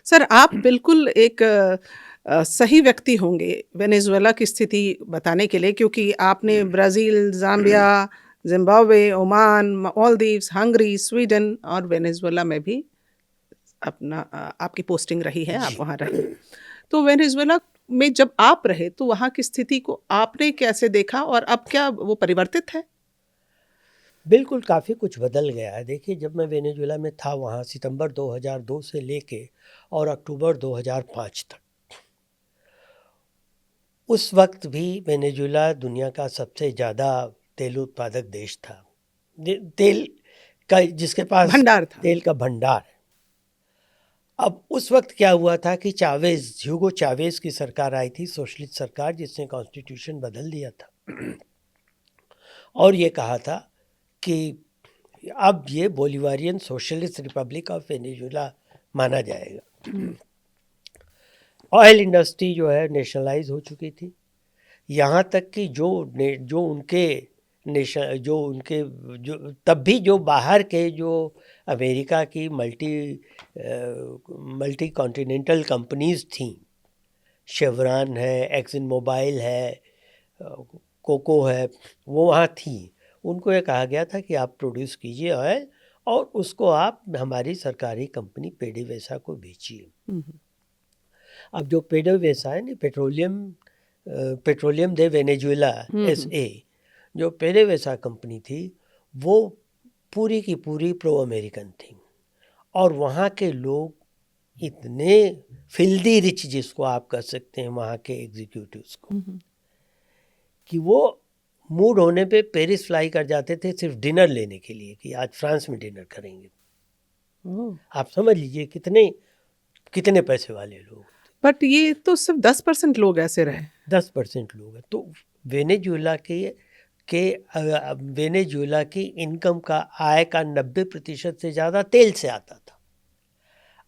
Sir, आप बिल्कुल एक सही व्यक्ति होंगे वेनेज़ुएला की स्थिति बताने के लिए क्योंकि आपने Brazil, Zambia, Zimbabwe, Oman, Maldives, Hungary, Sweden और वेनेज़ुएला में भी आपकी पोस्टिंग रही है, आप जी। वहाँ रहे। तो वेनेज़ुएला में जब आप रहे, तो वहाँ की स्थिति को आपने कैसे देखा और अब क्या वो परिवर्तित है? बिल्कुल, काफ़ी कुछ बदल गया है। देखिए, जब मैं वेनेजुएला में था वहाँ सितंबर 2002 से लेके और अक्टूबर 2005 तक, उस वक़्त भी वेनेजुएला दुनिया का सबसे ज़्यादा तेल उत्पादक देश था। तेल का जिसके पास भंडार था। तेल का भंडार है। अब उस वक़्त क्या हुआ था कि ह्यूगो चावेज़ की सरकार आई थी, सोशलिस्ट सरकार, जिसने कॉन्स्टिट्यूशन बदल दिया था और ये कहा था कि अब ये बोलिवारियन सोशलिस्ट रिपब्लिक ऑफ वेनेजुएला माना जाएगा। हुँ, ऑयल इंडस्ट्री जो है नेशनलाइज हो चुकी थी। यहाँ तक कि जो उनके नेशन जो उनके जो तब भी जो बाहर के जो अमेरिका की मल्टी कॉन्टिनेंटल कंपनीज थीं, शेवरॉन है, एक्सन मोबाइल है, कोको है, वो वहाँ थी। उनको ये कहा गया था कि आप प्रोड्यूस कीजिए ऑयल और उसको आप हमारी सरकारी कंपनी पेडीवैसा को बेचिए। हुँ, हुँ, अब जो पेडीवैसा है ना, पेट्रोलियम दे वेनेजुएला हुँ, हुँ, एसए, जो पेडीवैसा कंपनी थी, वो पूरी की पूरी प्रो अमेरिकन थी और वहाँ के लोग इतने फिल्दी रिच, जिसको आप कह सकते हैं वहाँ के एग्जीक्यूटिव्स को, हुँ, हुँ। कि वो मूड होने पे पेरिस फ्लाई कर जाते थे सिर्फ डिनर लेने के लिए कि आज फ्रांस में डिनर करेंगे। ओह! आप समझ लीजिए कितने कितने पैसे वाले लोग। बट ये तो सिर्फ़ 10% लोग ऐसे रहे। 10% लोग हैं। तो वेनेजुएला वेनेजुएला की इनकम का आय का 90% से ज़्यादा तेल से आता था।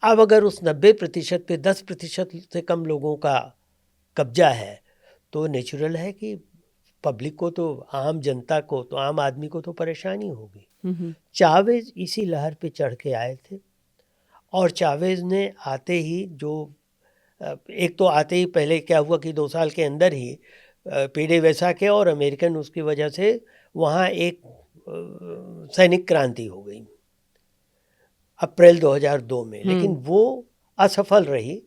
अब अगर उस 90% पे 10% से कम लोगों का कब्जा है, तो नेचुरल है कि पब्लिक को तो, आम जनता को तो, आम आदमी को तो परेशानी होगी। हुँ, हुँ, चावेज इसी लहर पे चढ़ के आए थे और चावेज ने आते ही एक तो आते ही पहले क्या हुआ कि 2 साल के अंदर ही पीडीवैसा के और अमेरिकन उसकी वजह से वहाँ एक सैनिक क्रांति हो गई अप्रैल 2002 में, लेकिन हुँ, वो असफल रही।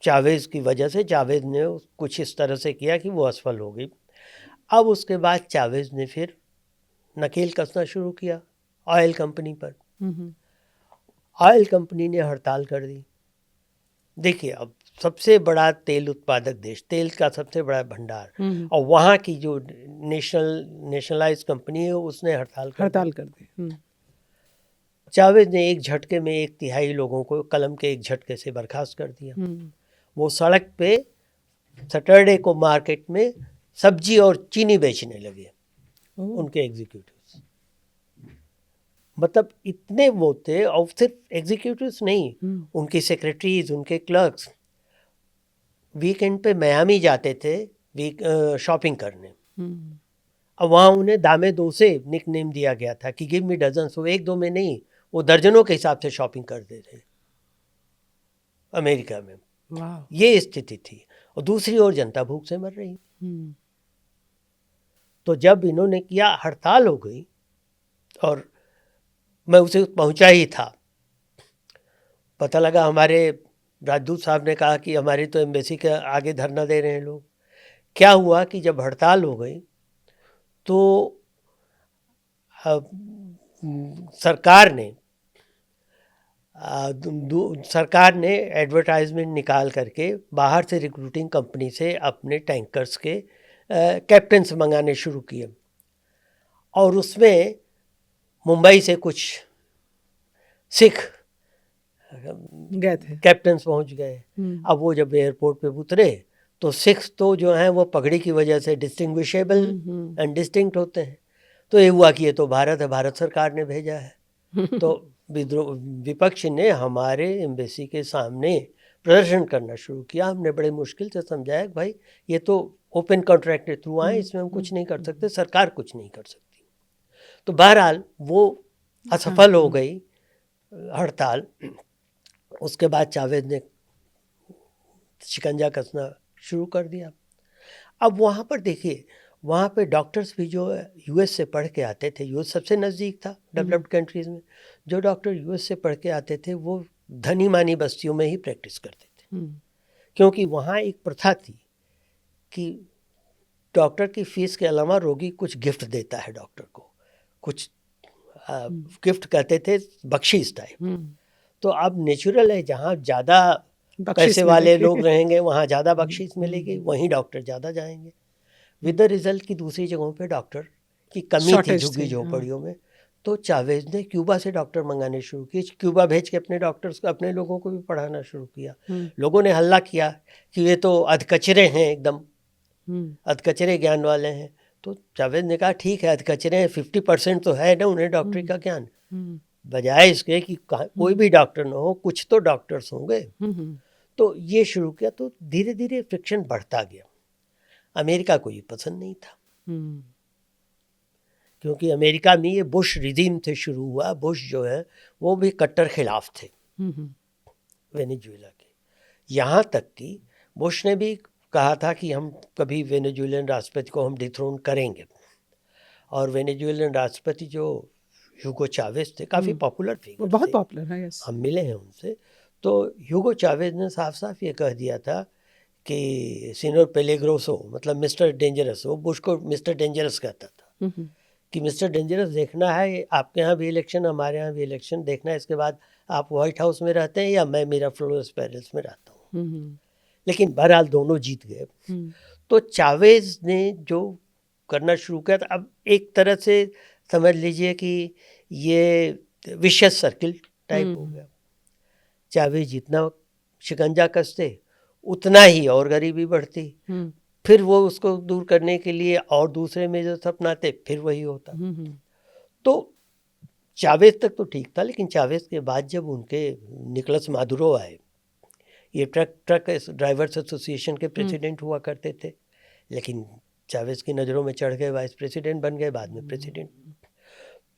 चावेज की वजह से, चावेज ने कुछ इस तरह से किया कि वो असफल हो गई। अब उसके बाद चावेज ने फिर नकेल कसना शुरू किया ऑयल कंपनी पर। हुँ, हुँ, ऑयल कंपनी ने हड़ताल कर दी। देखिए, अब सबसे बड़ा तेल उत्पादक देश, तेल का सबसे बड़ा भंडार, हुँ, हुँ। और वहाँ की जो नेशनलाइज कंपनी है उसने हड़ताल कर दी। हड़ताल कर दी। हुँ, चावेज ने एक झटके में 1/3 लोगों को कलम के एक झटके से बर्खास्त कर दिया। हुँ, वो सड़क पे सैटरडे को मार्केट में सब्जी और चीनी बेचने लगे, ओह! उनके एग्जीक्यूटिव्स। मतलब इतने वो थे, और सिर्फ एग्जीक्यूटिव्स नहीं, हुँ, उनकी सेक्रेटरीज, उनके क्लर्क्स वीकेंड पे मियामी जाते थे शॉपिंग करने। हुँ, अब वहाँ उन्हें दामे दो से निक नेम दिया गया था कि गिव मी डजन। वो एक दो में नहीं, वो दर्जनों के हिसाब से शॉपिंग करते थे अमेरिका में। वाह! ये स्थिति थी और दूसरी ओर जनता भूख से मर रही। हुँ, तो जब इन्होंने किया, हड़ताल हो गई, और मैं उसे पहुंचा ही था। पता लगा, हमारे राजदूत साहब ने कहा कि हमारी तो एम्बेसी के आगे धरना दे रहे हैं लोग। क्या हुआ कि जब हड़ताल हो गई तो सरकार ने सरकार ने एडवर्टाइजमेंट निकाल करके बाहर से रिक्रूटिंग कंपनी से अपने टैंकर्स के कैप्टन्स मंगाने शुरू किए, और उसमें मुंबई से कुछ सिख गए थे। कैप्टन्स पहुंच गए। हुँ, अब वो जब एयरपोर्ट पे उतरे तो सिख तो जो हैं वो पगड़ी की वजह से distinguishable hmm, hmm. And distinct होते हैं। तो ये हुआ कि ये तो भारत है, भारत सरकार ने भेजा है। तो विपक्ष ने हमारे एम्बेसी के सामने प्रदर्शन करना शुरू किया। हमने बड़े मुश्किल से समझाया कि भाई ये तो ओपन कॉन्ट्रैक्ट के थ्रू आए, हुँ, इसमें हम हुँ, कुछ नहीं कर सकते, हुँ। सरकार कुछ नहीं कर सकती। तो बहरहाल वो हाँ, असफल हो हाँ। गई हड़ताल। उसके बाद चावेज ने शिकंजा कसना शुरू कर दिया। अब वहाँ पर देखिए, वहाँ पे डॉक्टर्स भी जो यूएस से पढ़ के आते थे, यूएस सबसे नज़दीक था डेवलप्ड कंट्रीज़ में, जो डॉक्टर यूएस से पढ़ के आते थे वो धनी मानी बस्तियों में ही प्रैक्टिस करते थे, क्योंकि वहाँ एक प्रथा थी कि डॉक्टर की फीस के अलावा रोगी कुछ गिफ्ट देता है डॉक्टर को, कुछ गिफ्ट कहते थे बख्शीश टाइप। तो अब नेचुरल है, जहाँ ज़्यादा पैसे वाले लोग रहेंगे वहाँ ज़्यादा बख्शीश मिलेगी, वहीं डॉक्टर ज़्यादा जाएंगे। विद द रिजल्ट की दूसरी जगहों पे डॉक्टर की कमी थी झुग्गी झोपड़ियों में। तो चावेज ने क्यूबा से डॉक्टर मंगाने शुरू किए, क्यूबा भेज के अपने डॉक्टर्स को, अपने लोगों को भी पढ़ाना शुरू किया। लोगों ने हल्ला किया कि ये तो अधकचरे हैं, एकदम अधकचरे ज्ञान वाले हैं। तो चावेज ने कहा ठीक है अधकचरे हैं, 50% तो है ना उन्हें डॉक्टरी का ज्ञान, बजाय इसके कि कोई भी डॉक्टर ना हो, कुछ तो डॉक्टर्स होंगे। तो ये शुरू किया, तो धीरे धीरे फ्रिक्शन बढ़ता गया। अमेरिका को ये पसंद नहीं था, क्योंकि अमेरिका में ये बुश रिजीम से शुरू हुआ। बुश जो है वो भी कट्टर खिलाफ थे वेनेजुएला के। यहाँ तक कि बुश ने भी कहा था कि हम कभी वेनेजुएलन राष्ट्रपति को हम डिथ्रोन करेंगे। और वेनेजुएलन राष्ट्रपति जो ह्यूगो चावेज थे, काफ़ी पॉपुलर फिगर, बहुत पॉपुलर है। हम मिले हैं उनसे। तो ह्यूगो चावेज ने साफ साफ ये कह दिया था कि सीनियर पेलेग्रोसो, मतलब मिस्टर डेंजरस, वो बुश को मिस्टर डेंजरस कहता था कि मिस्टर डेंजरस देखना है, आपके यहाँ भी इलेक्शन, हमारे यहाँ भी इलेक्शन देखना है, इसके बाद आप व्हाइट हाउस में रहते हैं या मैं मेरा फ्लोरेंस पैलेस में रहता हूँ। लेकिन बहरहाल दोनों जीत गए। तो चावेज ने जो करना शुरू किया था, अब एक तरह से समझ लीजिए कि ये विशियस सर्किल टाइप हो गया। चावेज जितना शिकंजा कसते उतना ही और गरीबी बढ़ती, फिर वो उसको दूर करने के लिए और दूसरे में जो अपनाते फिर वही होता। तो चावेज तक तो ठीक था, लेकिन चावेज के बाद जब उनके निकोलस मादुरो आए, ये ट्रक ड्राइवर्स एसोसिएशन के प्रेसिडेंट हुआ करते थे, लेकिन चावेज की नज़रों में चढ़ गए, वाइस प्रेसिडेंट बन गए, बाद में प्रेसिडेंट।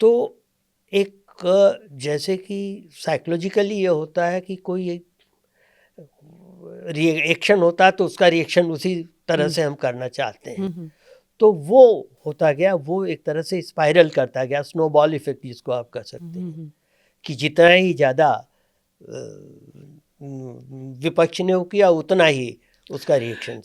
तो एक जैसे कि साइकोलॉजिकली ये होता है कि कोई एक रिएक्शन होता है तो उसका रिएक्शन उसी तरह से हम करना चाहते हैं। तो वो होता गया, वो एक तरह से स्पाइरल करता गया, स्नोबॉल इफेक्ट जिसको आप कह सकते हैं, कि जितना ही ज़्यादा विपक्ष ने किया उतना ही उसका रिएक्शन